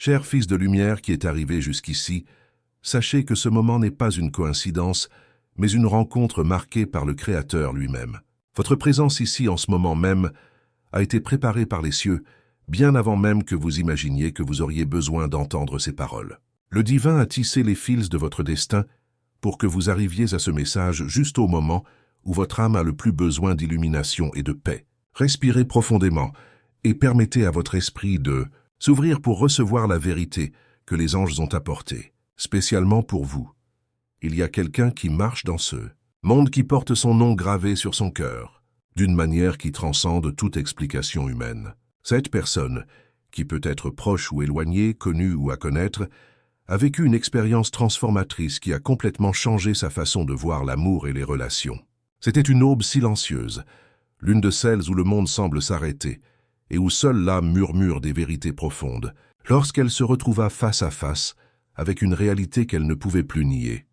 Cher fils de lumière qui est arrivé jusqu'ici, sachez que ce moment n'est pas une coïncidence, mais une rencontre marquée par le Créateur lui-même. Votre présence ici en ce moment même a été préparée par les cieux, bien avant même que vous imaginiez que vous auriez besoin d'entendre ces paroles. Le divin a tissé les fils de votre destin pour que vous arriviez à ce message juste au moment où votre âme a le plus besoin d'illumination et de paix. Respirez profondément et permettez à votre esprit de s'ouvrir pour recevoir la vérité que les anges ont apportée, spécialement pour vous. Il y a quelqu'un qui marche dans ce monde qui porte son nom gravé sur son cœur, d'une manière qui transcende toute explication humaine. Cette personne, qui peut être proche ou éloignée, connue ou à connaître, a vécu une expérience transformatrice qui a complètement changé sa façon de voir l'amour et les relations. C'était une aube silencieuse, l'une de celles où le monde semble s'arrêter, et où seule l'âme murmure des vérités profondes, lorsqu'elle se retrouva face à face avec une réalité qu'elle ne pouvait plus nier.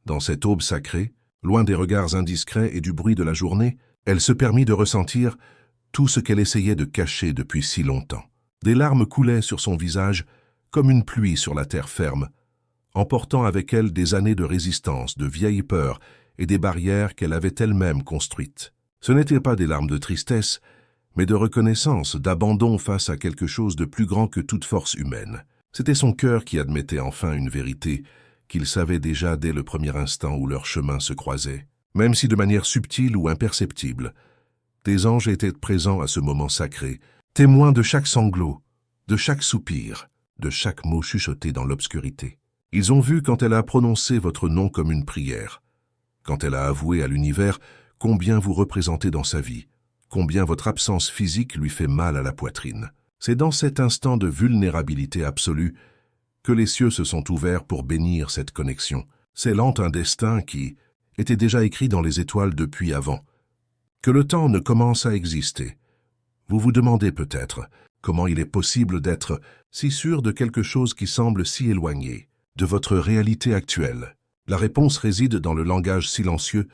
Dans cette aube sacrée, loin des regards indiscrets et du bruit de la journée, elle se permit de ressentir tout ce qu'elle essayait de cacher depuis si longtemps. Des larmes coulaient sur son visage comme une pluie sur la terre ferme, emportant avec elle des années de résistance, de vieilles peurs et des barrières qu'elle avait elle-même construites. Ce n'étaient pas des larmes de tristesse, mais de reconnaissance, d'abandon face à quelque chose de plus grand que toute force humaine. C'était son cœur qui admettait enfin une vérité qu'il savait déjà dès le premier instant où leurs chemins se croisaient. Même si de manière subtile ou imperceptible, des anges étaient présents à ce moment sacré, témoins de chaque sanglot, de chaque soupir, de chaque mot chuchoté dans l'obscurité. Ils ont vu quand elle a prononcé votre nom comme une prière, quand elle a avoué à l'univers combien vous représentez dans sa vie, combien votre absence physique lui fait mal à la poitrine. C'est dans cet instant de vulnérabilité absolue que les cieux se sont ouverts pour bénir cette connexion, scellant un destin qui était déjà écrit dans les étoiles depuis avant. Que le temps ne commence à exister. Vous vous demandez peut-être comment il est possible d'être si sûr de quelque chose qui semble si éloigné de votre réalité actuelle. La réponse réside dans le langage silencieux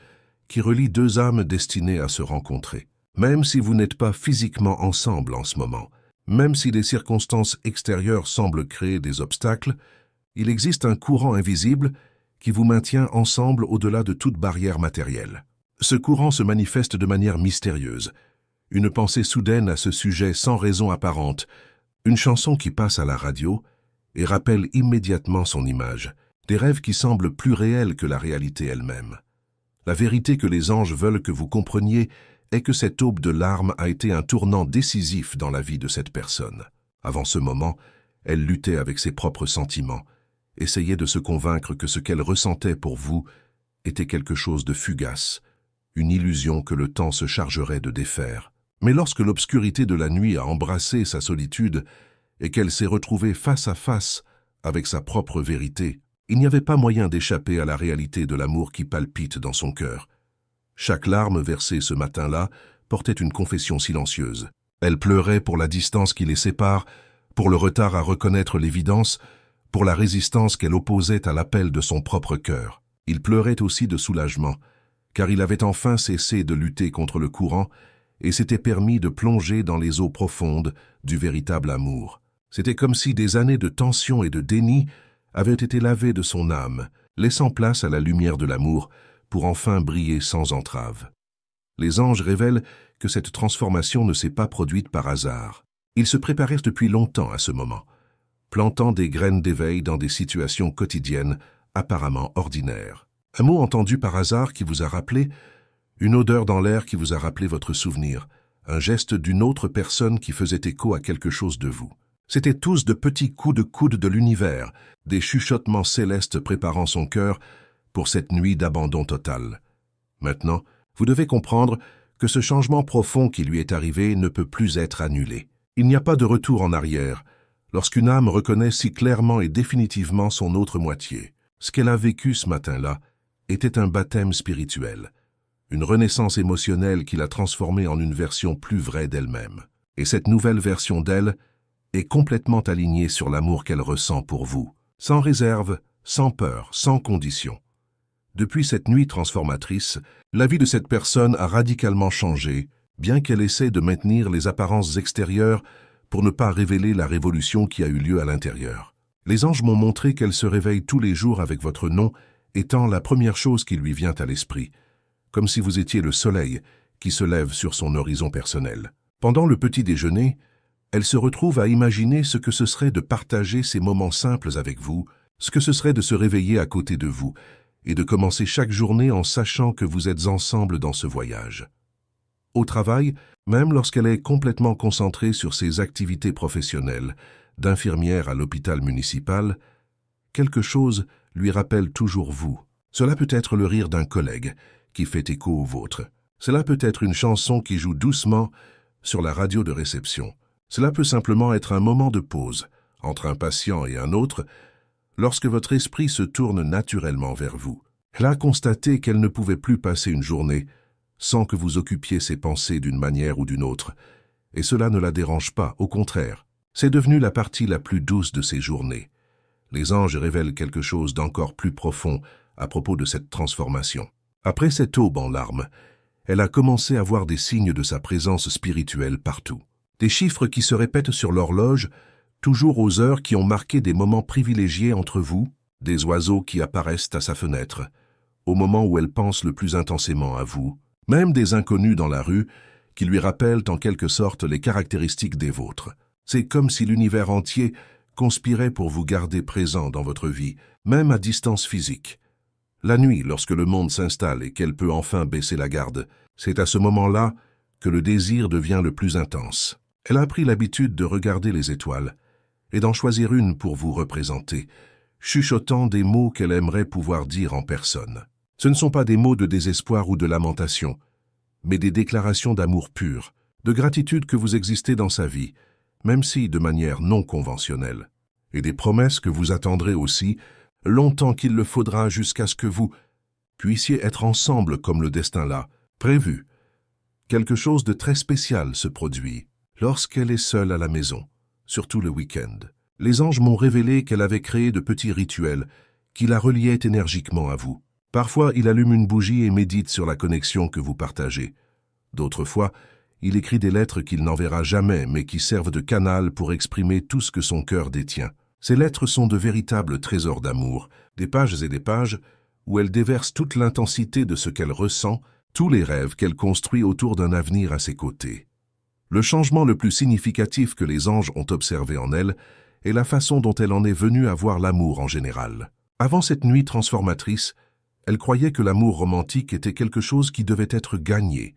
qui relie deux âmes destinées à se rencontrer. Même si vous n'êtes pas physiquement ensemble en ce moment, même si les circonstances extérieures semblent créer des obstacles, il existe un courant invisible qui vous maintient ensemble au-delà de toute barrière matérielle. Ce courant se manifeste de manière mystérieuse. Une pensée soudaine à ce sujet sans raison apparente, une chanson qui passe à la radio et rappelle immédiatement son image, des rêves qui semblent plus réels que la réalité elle-même. La vérité que les anges veulent que vous compreniez est que cette aube de larmes a été un tournant décisif dans la vie de cette personne. Avant ce moment, elle luttait avec ses propres sentiments, essayait de se convaincre que ce qu'elle ressentait pour vous était quelque chose de fugace, une illusion que le temps se chargerait de défaire. Mais lorsque l'obscurité de la nuit a embrassé sa solitude et qu'elle s'est retrouvée face à face avec sa propre vérité, il n'y avait pas moyen d'échapper à la réalité de l'amour qui palpite dans son cœur. Chaque larme versée ce matin-là portait une confession silencieuse. Elle pleurait pour la distance qui les sépare, pour le retard à reconnaître l'évidence, pour la résistance qu'elle opposait à l'appel de son propre cœur. Il pleurait aussi de soulagement, car il avait enfin cessé de lutter contre le courant et s'était permis de plonger dans les eaux profondes du véritable amour. C'était comme si des années de tension et de déni avaient été lavées de son âme, laissant place à la lumière de l'amour, pour enfin briller sans entrave. Les anges révèlent que cette transformation ne s'est pas produite par hasard. Ils se préparèrent depuis longtemps à ce moment, plantant des graines d'éveil dans des situations quotidiennes apparemment ordinaires. Un mot entendu par hasard qui vous a rappelé, une odeur dans l'air qui vous a rappelé votre souvenir, un geste d'une autre personne qui faisait écho à quelque chose de vous. C'étaient tous de petits coups de coude de l'univers, des chuchotements célestes préparant son cœur pour cette nuit d'abandon total. Maintenant, vous devez comprendre que ce changement profond qui lui est arrivé ne peut plus être annulé. Il n'y a pas de retour en arrière, lorsqu'une âme reconnaît si clairement et définitivement son autre moitié. Ce qu'elle a vécu ce matin-là était un baptême spirituel, une renaissance émotionnelle qui l'a transformée en une version plus vraie d'elle-même. Et cette nouvelle version d'elle est complètement alignée sur l'amour qu'elle ressent pour vous, sans réserve, sans peur, sans condition. Depuis cette nuit transformatrice, la vie de cette personne a radicalement changé, bien qu'elle essaie de maintenir les apparences extérieures pour ne pas révéler la révolution qui a eu lieu à l'intérieur. Les anges m'ont montré qu'elle se réveille tous les jours avec votre nom étant la première chose qui lui vient à l'esprit, comme si vous étiez le soleil qui se lève sur son horizon personnel. Pendant le petit déjeuner, elle se retrouve à imaginer ce que ce serait de partager ces moments simples avec vous, ce que ce serait de se réveiller à côté de vous et de commencer chaque journée en sachant que vous êtes ensemble dans ce voyage. Au travail, même lorsqu'elle est complètement concentrée sur ses activités professionnelles, d'infirmière à l'hôpital municipal, quelque chose lui rappelle toujours vous. Cela peut être le rire d'un collègue qui fait écho au vôtre. Cela peut être une chanson qui joue doucement sur la radio de réception. Cela peut simplement être un moment de pause entre un patient et un autre lorsque votre esprit se tourne naturellement vers vous. Elle a constaté qu'elle ne pouvait plus passer une journée sans que vous occupiez ses pensées d'une manière ou d'une autre, et cela ne la dérange pas, au contraire. C'est devenu la partie la plus douce de ses journées. Les anges révèlent quelque chose d'encore plus profond à propos de cette transformation. Après cette aube en larmes, elle a commencé à voir des signes de sa présence spirituelle partout. Des chiffres qui se répètent sur l'horloge, toujours aux heures qui ont marqué des moments privilégiés entre vous, des oiseaux qui apparaissent à sa fenêtre, au moment où elle pense le plus intensément à vous, même des inconnus dans la rue qui lui rappellent en quelque sorte les caractéristiques des vôtres. C'est comme si l'univers entier conspirait pour vous garder présent dans votre vie, même à distance physique. La nuit, lorsque le monde s'installe et qu'elle peut enfin baisser la garde, c'est à ce moment-là que le désir devient le plus intense. Elle a pris l'habitude de regarder les étoiles et d'en choisir une pour vous représenter, chuchotant des mots qu'elle aimerait pouvoir dire en personne. Ce ne sont pas des mots de désespoir ou de lamentation, mais des déclarations d'amour pur, de gratitude que vous existez dans sa vie, même si de manière non conventionnelle, et des promesses que vous attendrez aussi, longtemps qu'il le faudra jusqu'à ce que vous puissiez être ensemble comme le destin l'a prévu. Quelque chose de très spécial se produit lorsqu'elle est seule à la maison, surtout le week-end. Les anges m'ont révélé qu'elle avait créé de petits rituels qui la reliaient énergiquement à vous. Parfois, il allume une bougie et médite sur la connexion que vous partagez. D'autres fois, il écrit des lettres qu'il n'enverra jamais, mais qui servent de canal pour exprimer tout ce que son cœur détient. Ces lettres sont de véritables trésors d'amour, des pages et des pages où elle déverse toute l'intensité de ce qu'elle ressent, tous les rêves qu'elle construit autour d'un avenir à ses côtés. Le changement le plus significatif que les anges ont observé en elle est la façon dont elle en est venue à voir l'amour en général. Avant cette nuit transformatrice, elle croyait que l'amour romantique était quelque chose qui devait être gagné,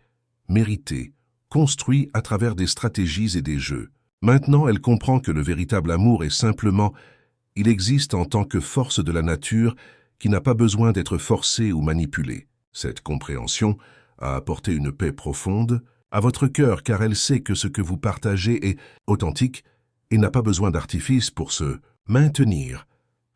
mérité, construit à travers des stratégies et des jeux. Maintenant, elle comprend que le véritable amour est simplement « il existe en tant que force de la nature qui n'a pas besoin d'être forcée ou manipulée ». Cette compréhension a apporté une paix profonde à votre cœur car elle sait que ce que vous partagez est authentique et n'a pas besoin d'artifice pour se maintenir.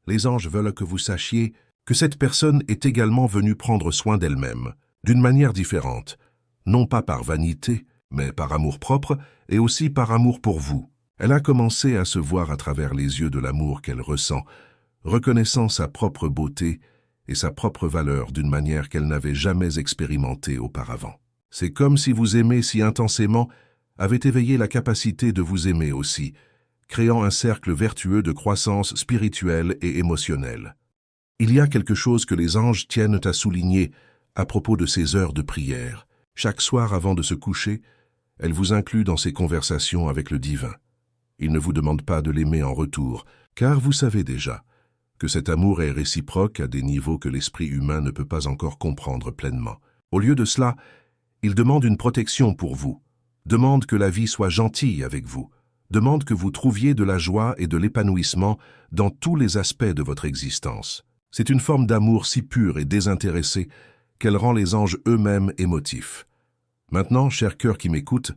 Les anges veulent que vous sachiez que cette personne est également venue prendre soin d'elle-même, d'une manière différente, non pas par vanité, mais par amour-propre et aussi par amour pour vous. Elle a commencé à se voir à travers les yeux de l'amour qu'elle ressent, reconnaissant sa propre beauté et sa propre valeur d'une manière qu'elle n'avait jamais expérimentée auparavant. C'est comme si vous aimez si intensément avait éveillé la capacité de vous aimer aussi, créant un cercle vertueux de croissance spirituelle et émotionnelle. Il y a quelque chose que les anges tiennent à souligner à propos de ces heures de prière. Chaque soir avant de se coucher, elle vous inclut dans ses conversations avec le divin. Il ne vous demande pas de l'aimer en retour, car vous savez déjà que cet amour est réciproque à des niveaux que l'esprit humain ne peut pas encore comprendre pleinement. Au lieu de cela, il demande une protection pour vous, demande que la vie soit gentille avec vous, demande que vous trouviez de la joie et de l'épanouissement dans tous les aspects de votre existence. C'est une forme d'amour si pure et désintéressée qu'elle rend les anges eux-mêmes émotifs. Maintenant, cher cœur qui m'écoute,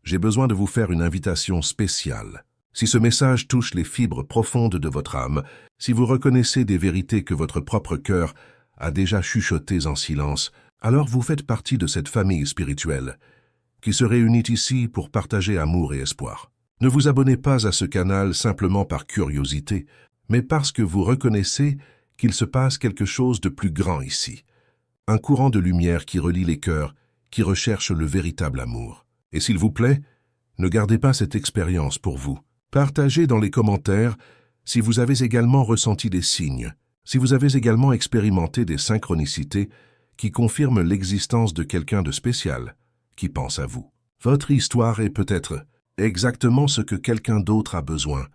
j'ai besoin de vous faire une invitation spéciale. Si ce message touche les fibres profondes de votre âme, si vous reconnaissez des vérités que votre propre cœur a déjà chuchotées en silence, alors vous faites partie de cette famille spirituelle qui se réunit ici pour partager amour et espoir. Ne vous abonnez pas à ce canal simplement par curiosité, mais parce que vous reconnaissez qu'il se passe quelque chose de plus grand ici. Un courant de lumière qui relie les cœurs, qui recherche le véritable amour. Et s'il vous plaît, Ne gardez pas cette expérience pour vous. Partagez dans les commentaires si vous avez également ressenti des signes, si vous avez également expérimenté des synchronicités qui confirment l'existence de quelqu'un de spécial qui pense à vous. Votre histoire est peut-être exactement ce que quelqu'un d'autre a besoin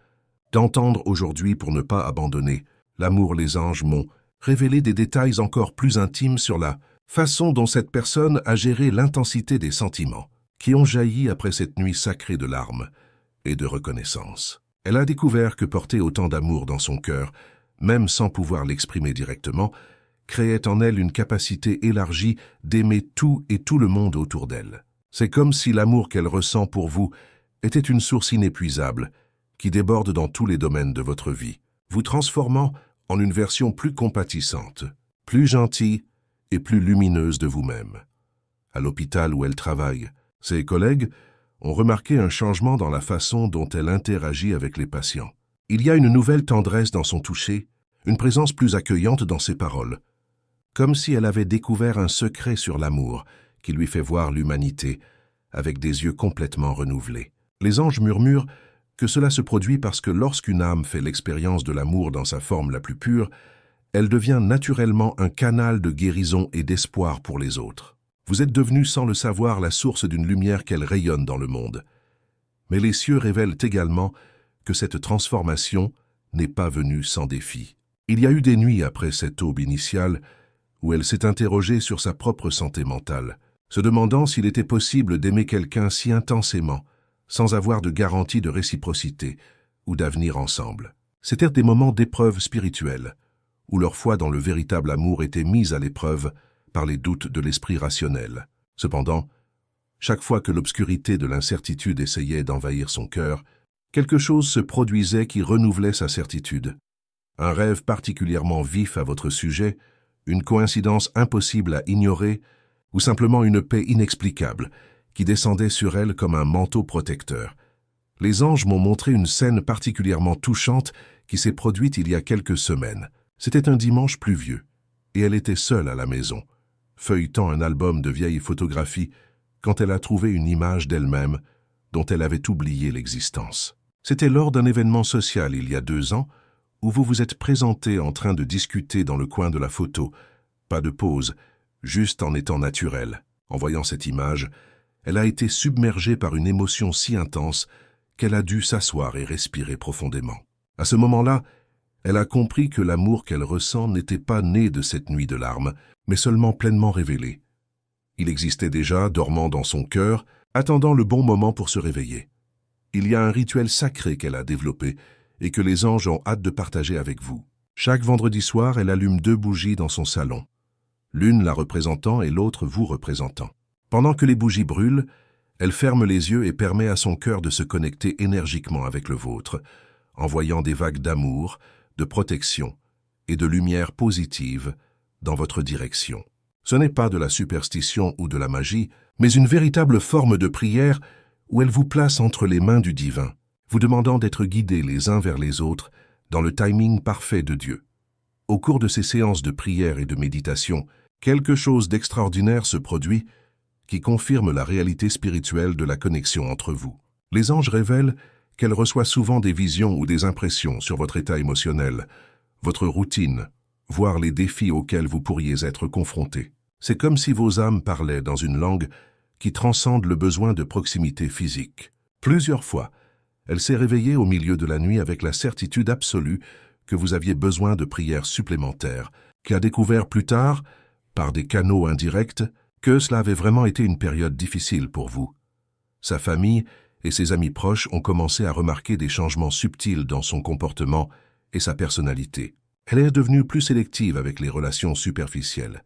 d'entendre aujourd'hui pour ne pas abandonner. L'amour, les anges m'ont révélé des détails encore plus intimes sur la façon dont cette personne a géré l'intensité des sentiments qui ont jailli après cette nuit sacrée de larmes et de reconnaissance. Elle a découvert que porter autant d'amour dans son cœur, même sans pouvoir l'exprimer directement, créait en elle une capacité élargie d'aimer tout et tout le monde autour d'elle. C'est comme si l'amour qu'elle ressent pour vous était une source inépuisable qui déborde dans tous les domaines de votre vie, vous transformant en une version plus compatissante, plus gentille et plus lumineuse de vous-même. À l'hôpital où elle travaille, ses collègues ont remarqué un changement dans la façon dont elle interagit avec les patients. Il y a une nouvelle tendresse dans son toucher, une présence plus accueillante dans ses paroles, comme si elle avait découvert un secret sur l'amour qui lui fait voir l'humanité avec des yeux complètement renouvelés. Les anges murmurent que cela se produit parce que lorsqu'une âme fait l'expérience de l'amour dans sa forme la plus pure, elle devient naturellement un canal de guérison et d'espoir pour les autres. Vous êtes devenu sans le savoir la source d'une lumière qu'elle rayonne dans le monde. Mais les cieux révèlent également que cette transformation n'est pas venue sans défi. Il y a eu des nuits après cette aube initiale où elle s'est interrogée sur sa propre santé mentale, se demandant s'il était possible d'aimer quelqu'un si intensément, sans avoir de garantie de réciprocité ou d'avenir ensemble. C'étaient des moments d'épreuve spirituelle, où leur foi dans le véritable amour était mise à l'épreuve par les doutes de l'esprit rationnel. Cependant, chaque fois que l'obscurité de l'incertitude essayait d'envahir son cœur, quelque chose se produisait qui renouvelait sa certitude. Un rêve particulièrement vif à votre sujet, une coïncidence impossible à ignorer, ou simplement une paix inexplicable qui descendait sur elle comme un manteau protecteur. Les anges m'ont montré une scène particulièrement touchante qui s'est produite il y a quelques semaines. C'était un dimanche pluvieux, et elle était seule à la maison, feuilletant un album de vieilles photographies quand elle a trouvé une image d'elle-même dont elle avait oublié l'existence. C'était lors d'un événement social il y a 2 ans où vous vous êtes présenté en train de discuter dans le coin de la photo, pas de pause, juste en étant naturel. En voyant cette image, elle a été submergée par une émotion si intense qu'elle a dû s'asseoir et respirer profondément. À ce moment-là, elle a compris que l'amour qu'elle ressent n'était pas né de cette nuit de larmes, mais seulement pleinement révélé. Il existait déjà, dormant dans son cœur, attendant le bon moment pour se réveiller. Il y a un rituel sacré qu'elle a développé et que les anges ont hâte de partager avec vous. Chaque vendredi soir, elle allume 2 bougies dans son salon, l'une la représentant et l'autre vous représentant. Pendant que les bougies brûlent, elle ferme les yeux et permet à son cœur de se connecter énergiquement avec le vôtre, envoyant des vagues d'amour, de protection et de lumière positive dans votre direction. Ce n'est pas de la superstition ou de la magie, mais une véritable forme de prière où elle vous place entre les mains du divin, vous demandant d'être guidés les uns vers les autres dans le timing parfait de Dieu. Au cours de ces séances de prière et de méditation, quelque chose d'extraordinaire se produit qui confirme la réalité spirituelle de la connexion entre vous. Les anges révèlent qu'elle reçoit souvent des visions ou des impressions sur votre état émotionnel, votre routine, voire les défis auxquels vous pourriez être confrontés. C'est comme si vos âmes parlaient dans une langue qui transcende le besoin de proximité physique. Plusieurs fois, elle s'est réveillée au milieu de la nuit avec la certitude absolue que vous aviez besoin de prières supplémentaires, qui a découvert plus tard, par des canaux indirects, que cela avait vraiment été une période difficile pour vous. Sa famille et ses amis proches ont commencé à remarquer des changements subtils dans son comportement et sa personnalité. Elle est devenue plus sélective avec les relations superficielles,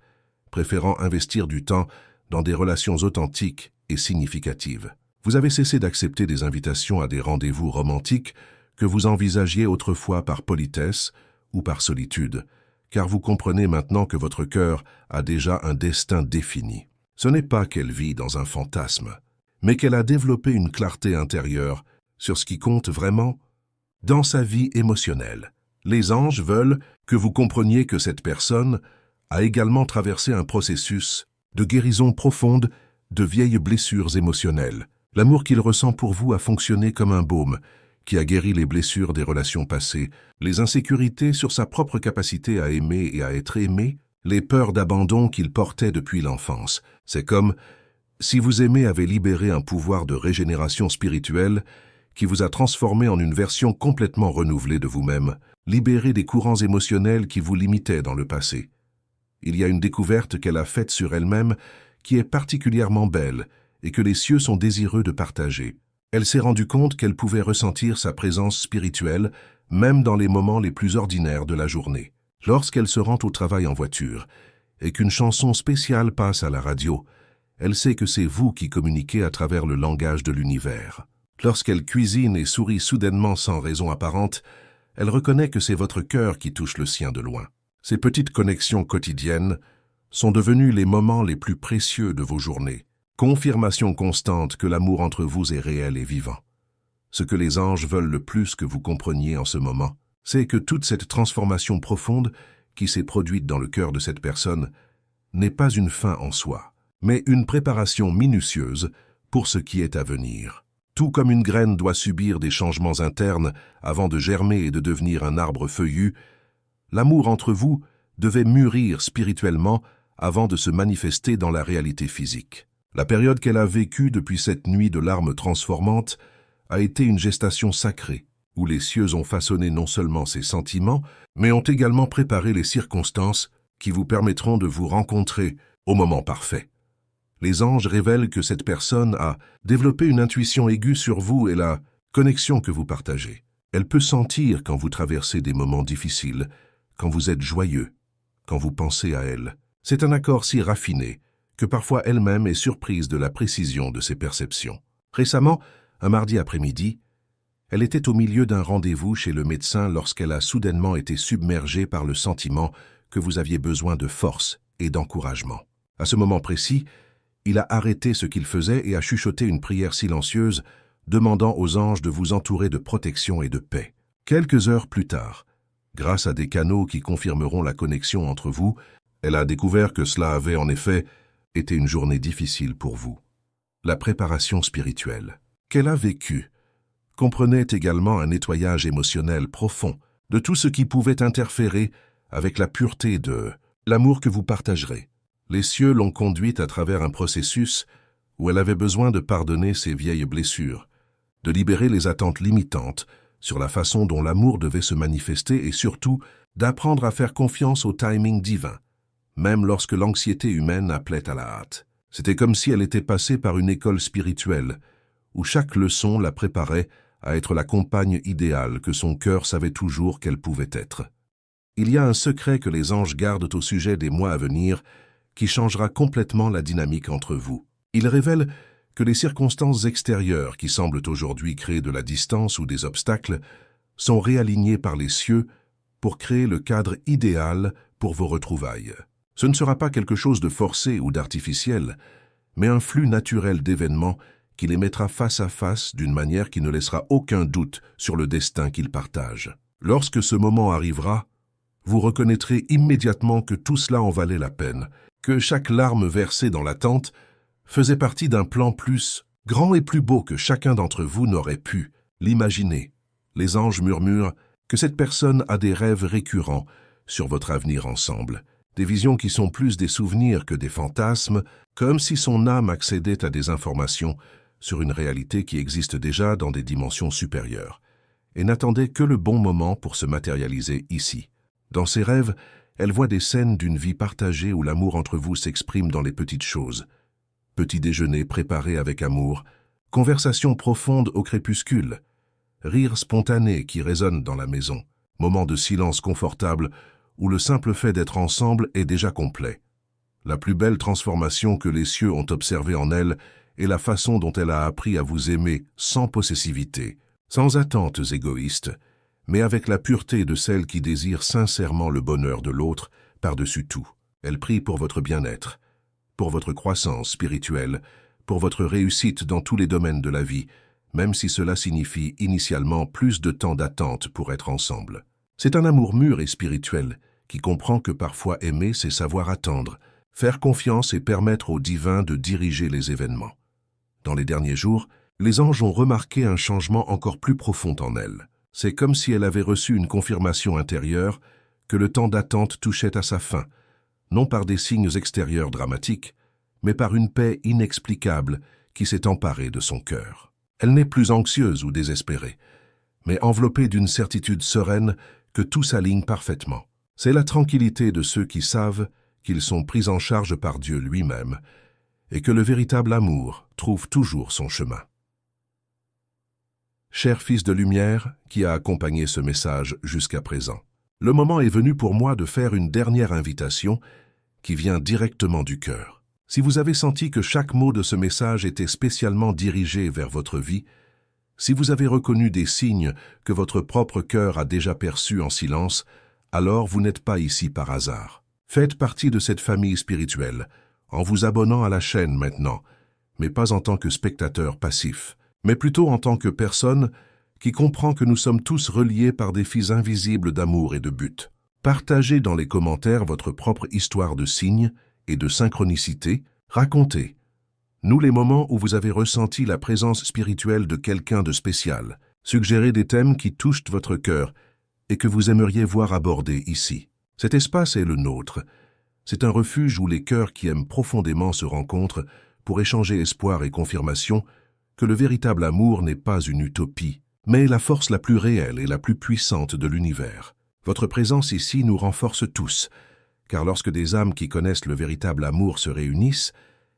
préférant investir du temps dans des relations authentiques et significatives. Vous avez cessé d'accepter des invitations à des rendez-vous romantiques que vous envisagiez autrefois par politesse ou par solitude, car vous comprenez maintenant que votre cœur a déjà un destin défini. Ce n'est pas qu'elle vit dans un fantasme, mais qu'elle a développé une clarté intérieure sur ce qui compte vraiment dans sa vie émotionnelle. Les anges veulent que vous compreniez que cette personne a également traversé un processus de guérison profonde de vieilles blessures émotionnelles, L'amour qu'il ressent pour vous a fonctionné comme un baume qui a guéri les blessures des relations passées, les insécurités sur sa propre capacité à aimer et à être aimé, les peurs d'abandon qu'il portait depuis l'enfance. C'est comme si vous aimez avait libéré un pouvoir de régénération spirituelle qui vous a transformé en une version complètement renouvelée de vous-même, libéré des courants émotionnels qui vous limitaient dans le passé. Il y a une découverte qu'elle a faite sur elle-même qui est particulièrement belle et que les cieux sont désireux de partager. Elle s'est rendue compte qu'elle pouvait ressentir sa présence spirituelle même dans les moments les plus ordinaires de la journée. Lorsqu'elle se rend au travail en voiture et qu'une chanson spéciale passe à la radio, elle sait que c'est vous qui communiquez à travers le langage de l'univers. Lorsqu'elle cuisine et sourit soudainement sans raison apparente, elle reconnaît que c'est votre cœur qui touche le sien de loin. Ces petites connexions quotidiennes sont devenues les moments les plus précieux de vos journées. Confirmation constante que l'amour entre vous est réel et vivant. Ce que les anges veulent le plus que vous compreniez en ce moment, c'est que toute cette transformation profonde qui s'est produite dans le cœur de cette personne n'est pas une fin en soi, mais une préparation minutieuse pour ce qui est à venir. Tout comme une graine doit subir des changements internes avant de germer et de devenir un arbre feuillu, l'amour entre vous devait mûrir spirituellement avant de se manifester dans la réalité physique. La période qu'elle a vécue depuis cette nuit de larmes transformantes a été une gestation sacrée, où les cieux ont façonné non seulement ses sentiments, mais ont également préparé les circonstances qui vous permettront de vous rencontrer au moment parfait. Les anges révèlent que cette personne a développé une intuition aiguë sur vous et la connexion que vous partagez. Elle peut sentir quand vous traversez des moments difficiles, quand vous êtes joyeux, quand vous pensez à elle. C'est un accord si raffiné que parfois elle-même est surprise de la précision de ses perceptions. Récemment, un mardi après-midi, elle était au milieu d'un rendez-vous chez le médecin lorsqu'elle a soudainement été submergée par le sentiment que vous aviez besoin de force et d'encouragement. À ce moment précis, il a arrêté ce qu'il faisait et a chuchoté une prière silencieuse, demandant aux anges de vous entourer de protection et de paix. Quelques heures plus tard, grâce à des canaux qui confirmeront la connexion entre vous, elle a découvert que cela avait en effet été une journée difficile pour vous. La préparation spirituelle qu'elle a vécue comprenait également un nettoyage émotionnel profond de tout ce qui pouvait interférer avec la pureté de l'amour que vous partagerez. Les cieux l'ont conduite à travers un processus où elle avait besoin de pardonner ses vieilles blessures, de libérer les attentes limitantes sur la façon dont l'amour devait se manifester et surtout d'apprendre à faire confiance au timing divin, même lorsque l'anxiété humaine appelait à la hâte. C'était comme si elle était passée par une école spirituelle, où chaque leçon la préparait à être la compagne idéale que son cœur savait toujours qu'elle pouvait être. Il y a un secret que les anges gardent au sujet des mois à venir qui changera complètement la dynamique entre vous. Il révèle que les circonstances extérieures qui semblent aujourd'hui créer de la distance ou des obstacles sont réalignées par les cieux pour créer le cadre idéal pour vos retrouvailles. Ce ne sera pas quelque chose de forcé ou d'artificiel, mais un flux naturel d'événements qui les mettra face à face d'une manière qui ne laissera aucun doute sur le destin qu'ils partagent. Lorsque ce moment arrivera, vous reconnaîtrez immédiatement que tout cela en valait la peine, que chaque larme versée dans l'attente faisait partie d'un plan plus grand et plus beau que chacun d'entre vous n'aurait pu l'imaginer. Les anges murmurent que cette personne a des rêves récurrents sur votre avenir ensemble, des visions qui sont plus des souvenirs que des fantasmes, comme si son âme accédait à des informations sur une réalité qui existe déjà dans des dimensions supérieures, et n'attendait que le bon moment pour se matérialiser ici. Dans ses rêves, elle voit des scènes d'une vie partagée où l'amour entre vous s'exprime dans les petites choses. Petit déjeuner préparé avec amour, conversation profonde au crépuscule, rire spontané qui résonne dans la maison, moment de silence confortable où le simple fait d'être ensemble est déjà complet. La plus belle transformation que les cieux ont observée en elle est la façon dont elle a appris à vous aimer sans possessivité, sans attentes égoïstes, mais avec la pureté de celle qui désire sincèrement le bonheur de l'autre par-dessus tout. Elle prie pour votre bien-être, pour votre croissance spirituelle, pour votre réussite dans tous les domaines de la vie, même si cela signifie initialement plus de temps d'attente pour être ensemble. C'est un amour mûr et spirituel qui comprend que parfois aimer, c'est savoir attendre, faire confiance et permettre au divin de diriger les événements. Dans les derniers jours, Les anges ont remarqué un changement encore plus profond en elle. C'est comme si elle avait reçu une confirmation intérieure que le temps d'attente touchait à sa fin, non par des signes extérieurs dramatiques, mais par une paix inexplicable qui s'est emparée de son cœur. Elle n'est plus anxieuse ou désespérée, mais enveloppée d'une certitude sereine que tout s'aligne parfaitement. C'est la tranquillité de ceux qui savent qu'ils sont pris en charge par Dieu lui-même et que le véritable amour trouve toujours son chemin. Cher fils de lumière qui a accompagné ce message jusqu'à présent, le moment est venu pour moi de faire une dernière invitation qui vient directement du cœur. Si vous avez senti que chaque mot de ce message était spécialement dirigé vers votre vie, si vous avez reconnu des signes que votre propre cœur a déjà perçus en silence, alors vous n'êtes pas ici par hasard. Faites partie de cette famille spirituelle en vous abonnant à la chaîne maintenant, mais pas en tant que spectateur passif, mais plutôt en tant que personne qui comprend que nous sommes tous reliés par des fils invisibles d'amour et de but. Partagez dans les commentaires votre propre histoire de signes et de synchronicité. Racontez, nous les moments où vous avez ressenti la présence spirituelle de quelqu'un de spécial. Suggérez des thèmes qui touchent votre cœur et que vous aimeriez voir abordés ici. Cet espace est le nôtre. C'est un refuge où les cœurs qui aiment profondément se rencontrent pour échanger espoir et confirmation que le véritable amour n'est pas une utopie, mais la force la plus réelle et la plus puissante de l'univers. Votre présence ici nous renforce tous, car lorsque des âmes qui connaissent le véritable amour se réunissent,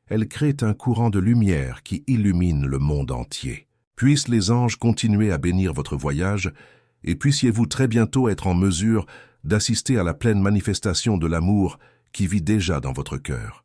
elles créent un courant de lumière qui illumine le monde entier. Puissent les anges continuer à bénir votre voyage, et puissiez-vous très bientôt être en mesure d'assister à la pleine manifestation de l'amour qui vit déjà dans votre cœur.